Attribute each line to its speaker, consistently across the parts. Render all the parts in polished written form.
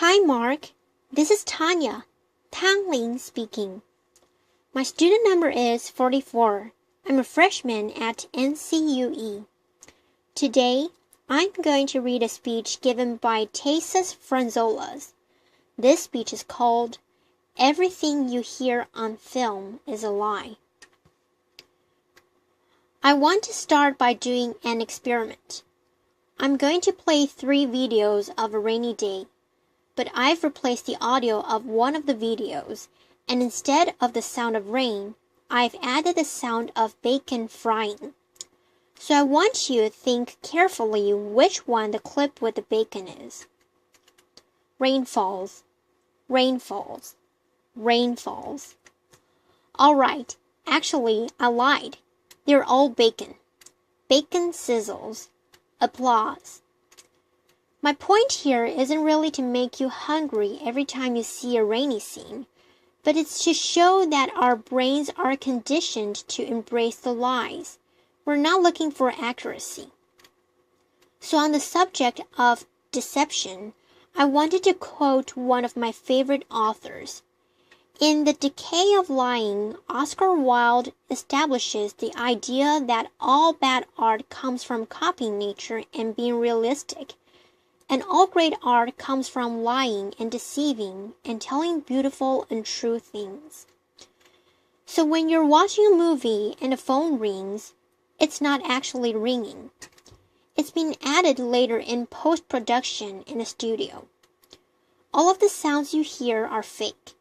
Speaker 1: Hi, Mark. This is Tanya, Tangling speaking. My student number is 44. I'm a freshman at NCUE. Today, I'm going to read a speech given by Tasos Frantzolas. This speech is called Everything You Hear on Film is a Lie. I want to start by doing an experiment. I'm going to play 3 videos of a rainy day, but I've replaced the audio of one of the videos, and instead of the sound of rain, I've added the sound of bacon frying. So I want you to think carefully which one the clip with the bacon is. Rain falls, rain falls, rain falls. All right, actually, I lied. They're all bacon. Bacon sizzles. Applause. My point here isn't really to make you hungry every time you see a rainy scene, but it's to show that our brains are conditioned to embrace the lies. We're not looking for accuracy. So on the subject of deception, I wanted to quote one of my favorite authors. In The Decay of Lying, Oscar Wilde establishes the idea that all bad art comes from copying nature and being realistic, and all great art comes from lying and deceiving and telling beautiful and true things. So when you're watching a movie and the phone rings, it's not actually ringing. It's been added later in post-production in a studio. All of the sounds you hear are fake.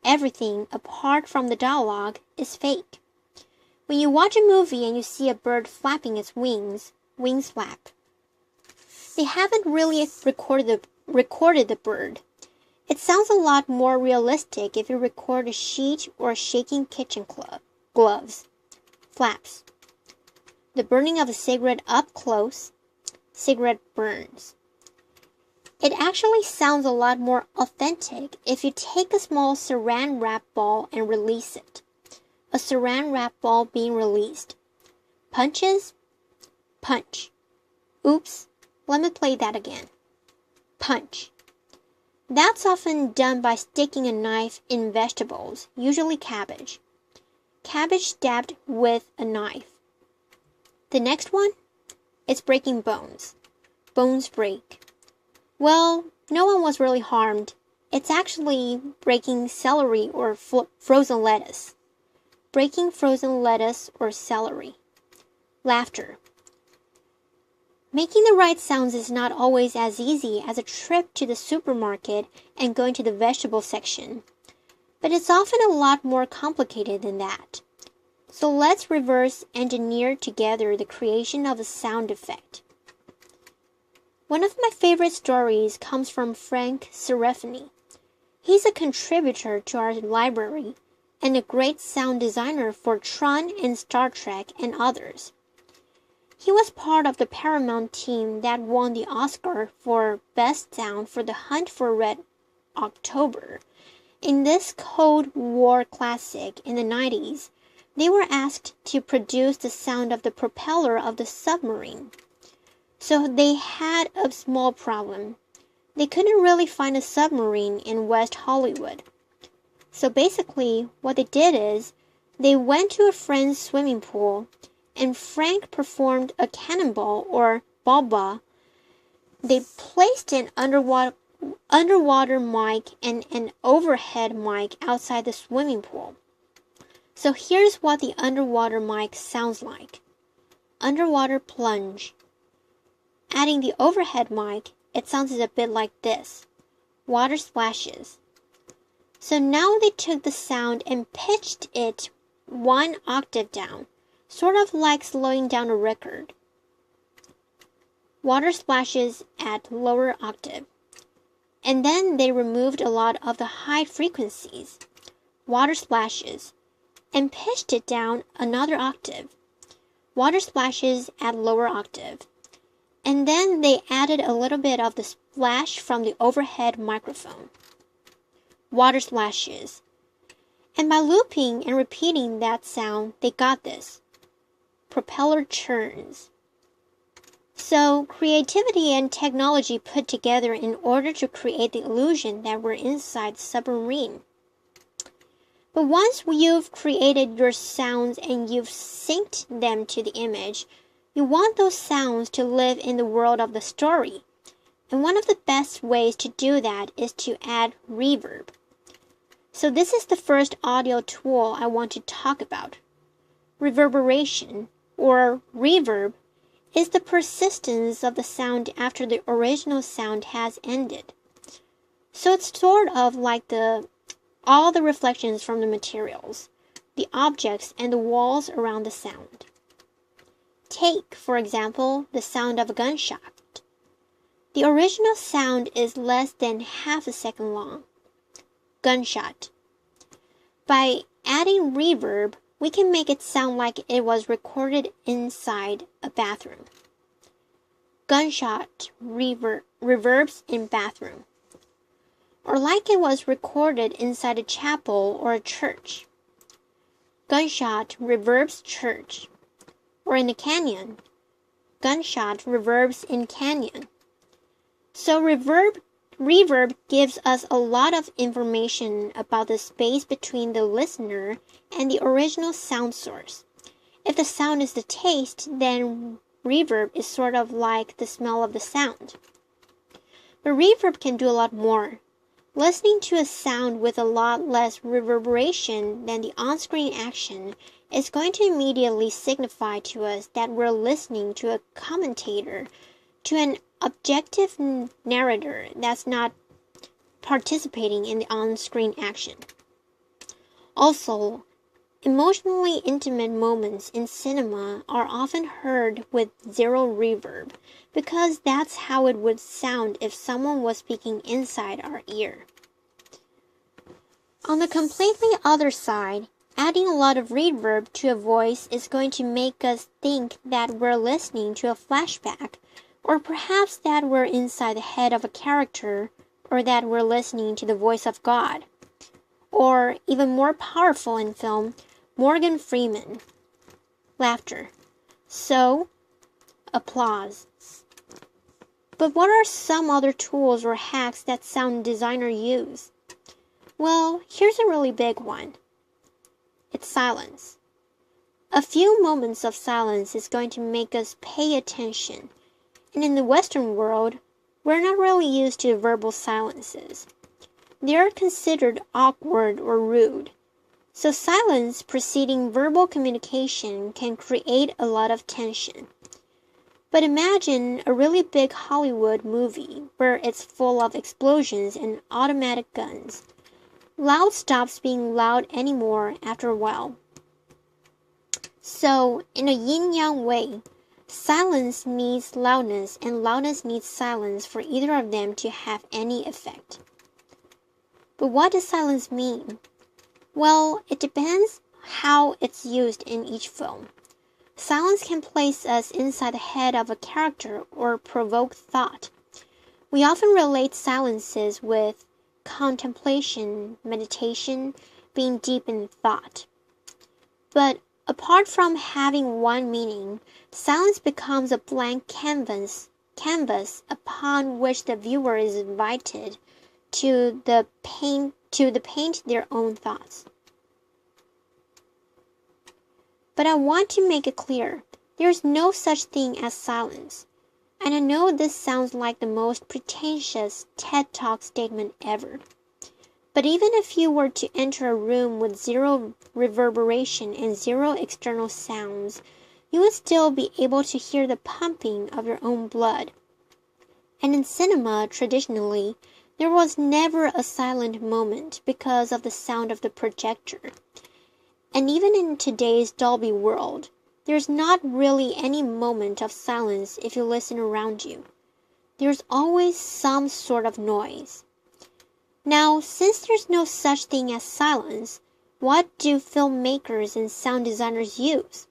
Speaker 1: Everything apart from the dialogue is fake. When you watch a movie and you see a bird flapping its wings, wings flap. They haven't really recorded the bird. It sounds a lot more realistic if you record a sheet or shaking kitchen gloves. Flaps. The burning of a cigarette up close. Cigarette burns. It actually sounds a lot more authentic if you take a small saran wrap ball and release it. A saran wrap ball being released. Punches? Punch. Oops, let me play that again. Punch. That's often done by sticking a knife in vegetables, usually cabbage. Cabbage stabbed with a knife. The next one? It's breaking bones. Bones break. Well, no one was really harmed. It's actually breaking celery or frozen lettuce. Breaking frozen lettuce or celery. Laughter. Making the right sounds is not always as easy as a trip to the supermarket and going to the vegetable section. But it's often a lot more complicated than that. So let's reverse engineer together the creation of a sound effect. One of my favorite stories comes from Frank Serafini. He's a contributor to our library and a great sound designer for Tron and Star Trek and others. He was part of the Paramount team that won the Oscar for Best Sound for The Hunt for Red October. In this Cold War classic in the 90s, they were asked to produce the sound of the propeller of the submarine. So they had a small problem. They couldn't really find a submarine in West Hollywood. So basically, what they did is, they went to a friend's swimming pool, and Frank performed a cannonball or baba. They placed an underwater mic and an overhead mic outside the swimming pool. So here's what the underwater mic sounds like. Underwater plunge. Adding the overhead mic, it sounds a bit like this. Water splashes. So now they took the sound and pitched it 1 octave down, sort of like slowing down a record. Water splashes at lower octave. And then they removed a lot of the high frequencies, water splashes, and pitched it down another octave. Water splashes at lower octave. And then they added a little bit of the splash from the overhead microphone. Water splashes. And by looping and repeating that sound, they got this. Propeller churns. So, creativity and technology put together in order to create the illusion that we're inside the submarine. But once you've created your sounds and you've synced them to the image, you want those sounds to live in the world of the story. And one of the best ways to do that is to add reverb. So this is the first audio tool I want to talk about. Reverberation, or reverb, is the persistence of the sound after the original sound has ended. So it's sort of like all the reflections from the materials, the objects, and the walls around the sound. Take, for example, the sound of a gunshot. The original sound is less than half a second long. Gunshot. By adding reverb, we can make it sound like it was recorded inside a bathroom. Gunshot reverbs in bathroom. Or like it was recorded inside a chapel or a church. Gunshot reverbs church. Or in a canyon. Gunshot reverbs in canyon. So reverb gives us a lot of information about the space between the listener and the original sound source. If the sound is the taste, then reverb is sort of like the smell of the sound. But reverb can do a lot more. Listening to a sound with a lot less reverberation than the on-screen action is going to immediately signify to us that we're listening to a commentator, to an objective narrator that's not participating in the on-screen action. Also, emotionally intimate moments in cinema are often heard with zero reverb because that's how it would sound if someone was speaking inside our ear. On the completely other side, adding a lot of reverb to a voice is going to make us think that we're listening to a flashback, or perhaps that we're inside the head of a character, or that we're listening to the voice of God. Or, even more powerful in film, Morgan Freeman. Laughter. So, applause. But what are some other tools or hacks that sound designers use? Well, here's a really big one. It's silence. A few moments of silence is going to make us pay attention. And in the Western world, we're not really used to verbal silences. They are considered awkward or rude. So silence preceding verbal communication can create a lot of tension. But imagine a really big Hollywood movie where it's full of explosions and automatic guns. Loud stops being loud anymore after a while. So, in a yin-yang way, silence needs loudness and loudness needs silence for either of them to have any effect. But what does silence mean? Well, it depends how it's used in each film. Silence can place us inside the head of a character or provoke thought. We often relate silences with contemplation, meditation, being deep in thought. But apart from having one meaning, silence becomes a blank canvas upon which the viewer is invited to paint their own thoughts. But I want to make it clear, there is no such thing as silence. And I know this sounds like the most pretentious TED Talk statement ever. But even if you were to enter a room with zero reverberation and zero external sounds, you would still be able to hear the pumping of your own blood. And in cinema, traditionally, there was never a silent moment because of the sound of the projector. And even in today's Dolby world, there's not really any moment of silence if you listen around you. There's always some sort of noise. Now, since there's no such thing as silence, what do filmmakers and sound designers use?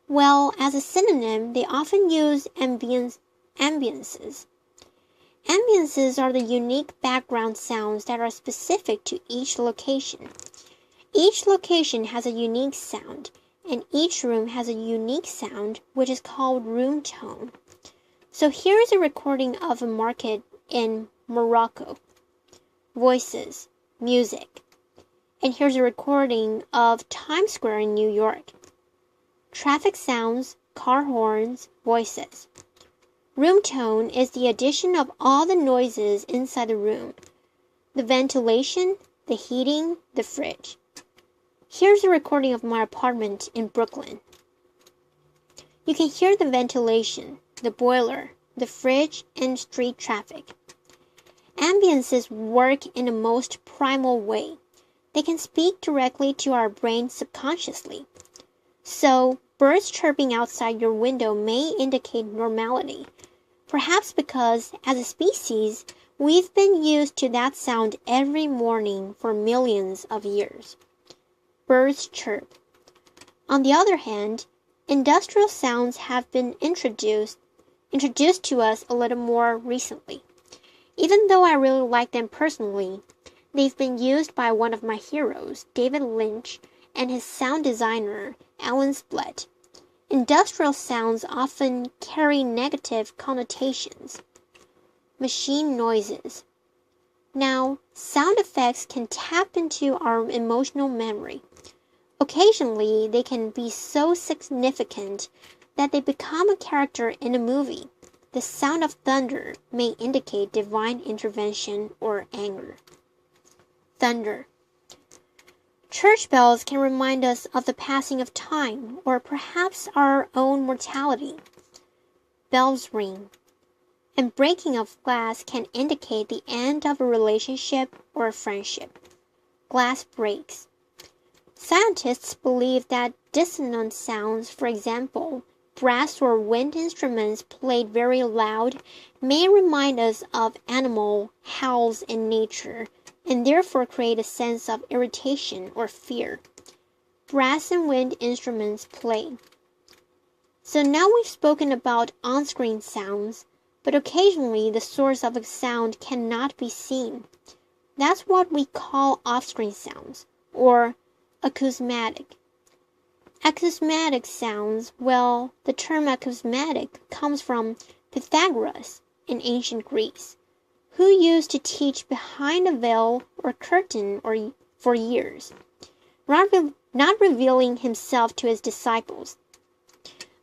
Speaker 1: Well, as a synonym, they often use ambiances. Ambiances are the unique background sounds that are specific to each location. Each location has a unique sound, and each room has a unique sound, which is called room tone. So here is a recording of a market in Morocco. Voices, music. And here's a recording of Times Square in New York. Traffic sounds, car horns, voices. Room tone is the addition of all the noises inside the room. The ventilation, the heating, the fridge. Here's a recording of my apartment in Brooklyn. You can hear the ventilation, the boiler, the fridge, and street traffic. Ambiences work in the most primal way. They can speak directly to our brains subconsciously. So, birds chirping outside your window may indicate normality, perhaps because, as a species, we've been used to that sound every morning for millions of years. Birds chirp. On the other hand, industrial sounds have been introduced to us a little more recently. Even though I really like them personally, they've been used by one of my heroes, David Lynch, and his sound designer, Alan Splett. Industrial sounds often carry negative connotations. Machine noises. Now, sound effects can tap into our emotional memory. Occasionally, they can be so significant that they become a character in a movie. The sound of thunder may indicate divine intervention or anger. Thunder. Church bells can remind us of the passing of time, or perhaps our own mortality. Bells ring. And breaking of glass can indicate the end of a relationship or a friendship. Glass breaks. Scientists believe that dissonant sounds, for example, brass or wind instruments played very loud, may remind us of animal howls in nature, and therefore create a sense of irritation or fear. Brass and wind instruments play. So now we've spoken about on-screen sounds, but occasionally the source of a sound cannot be seen. That's what we call off-screen sounds, or acousmatic. Acousmatic sounds, well, the term acousmatic comes from Pythagoras in ancient Greece, who used to teach behind a veil or curtain for years, not revealing himself to his disciples.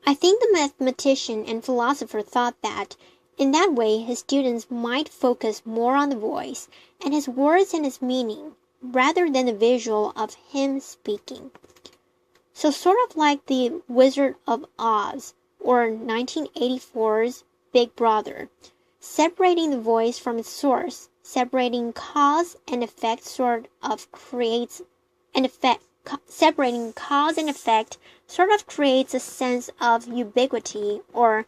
Speaker 1: I think the mathematician and philosopher thought that, in that way, his students might focus more on the voice and his words and his meaning, rather than the visual of him speaking. So sort of like the Wizard of Oz, or 1984's Big Brother, separating the voice from its source, separating cause and effect separating cause and effect sort of creates a sense of ubiquity or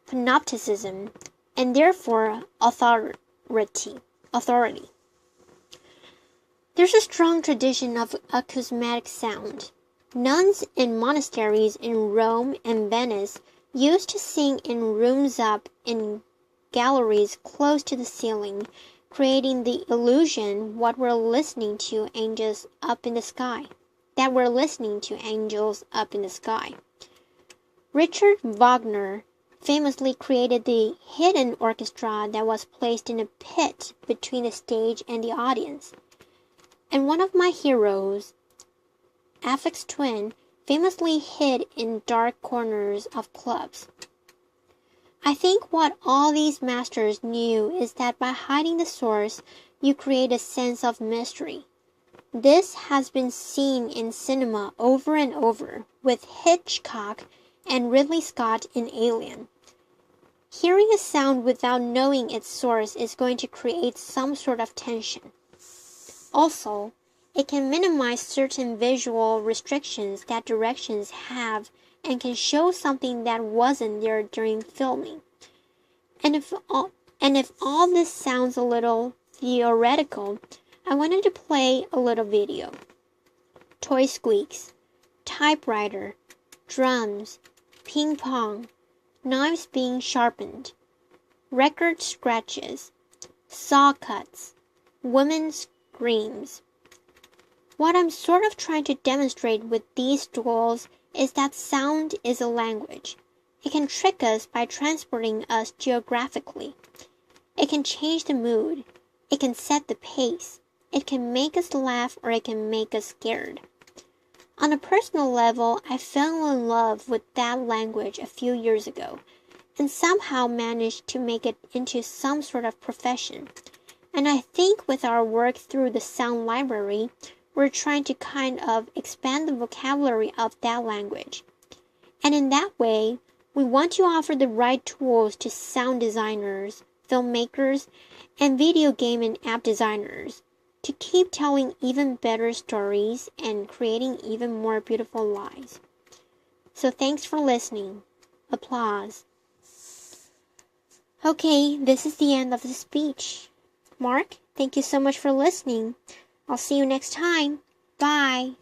Speaker 1: panopticism, and therefore authority. There's a strong tradition of acousmatic sound. Nuns in monasteries in Rome and Venice used to sing in rooms up in galleries close to the ceiling, creating the illusion that we're listening to angels up in the sky. Richard Wagner famously created the hidden orchestra that was placed in a pit between the stage and the audience. And one of my heroes, Aphex Twin, famously hid in dark corners of clubs. I think what all these masters knew is that by hiding the source, you create a sense of mystery. This has been seen in cinema over and over, with Hitchcock and Ridley Scott in Alien. Hearing a sound without knowing its source is going to create some sort of tension. Also, it can minimize certain visual restrictions that directions have and can show something that wasn't there during filming. And if all this sounds a little theoretical, I wanted to play a little video. Toy squeaks, typewriter, drums, ping pong, knives being sharpened, record scratches, saw cuts, women's screams. What I'm sort of trying to demonstrate with these tools is that sound is a language. It can trick us by transporting us geographically. It can change the mood. It can set the pace. It can make us laugh or it can make us scared. On a personal level, I fell in love with that language a few years ago and somehow managed to make it into some sort of profession. And I think with our work through the sound library, we're trying to kind of expand the vocabulary of that language. And in that way, we want to offer the right tools to sound designers, filmmakers, and video game and app designers to keep telling even better stories and creating even more beautiful lives. So thanks for listening. Applause. Okay, this is the end of the speech. Mark, thank you so much for listening. I'll see you next time. Bye.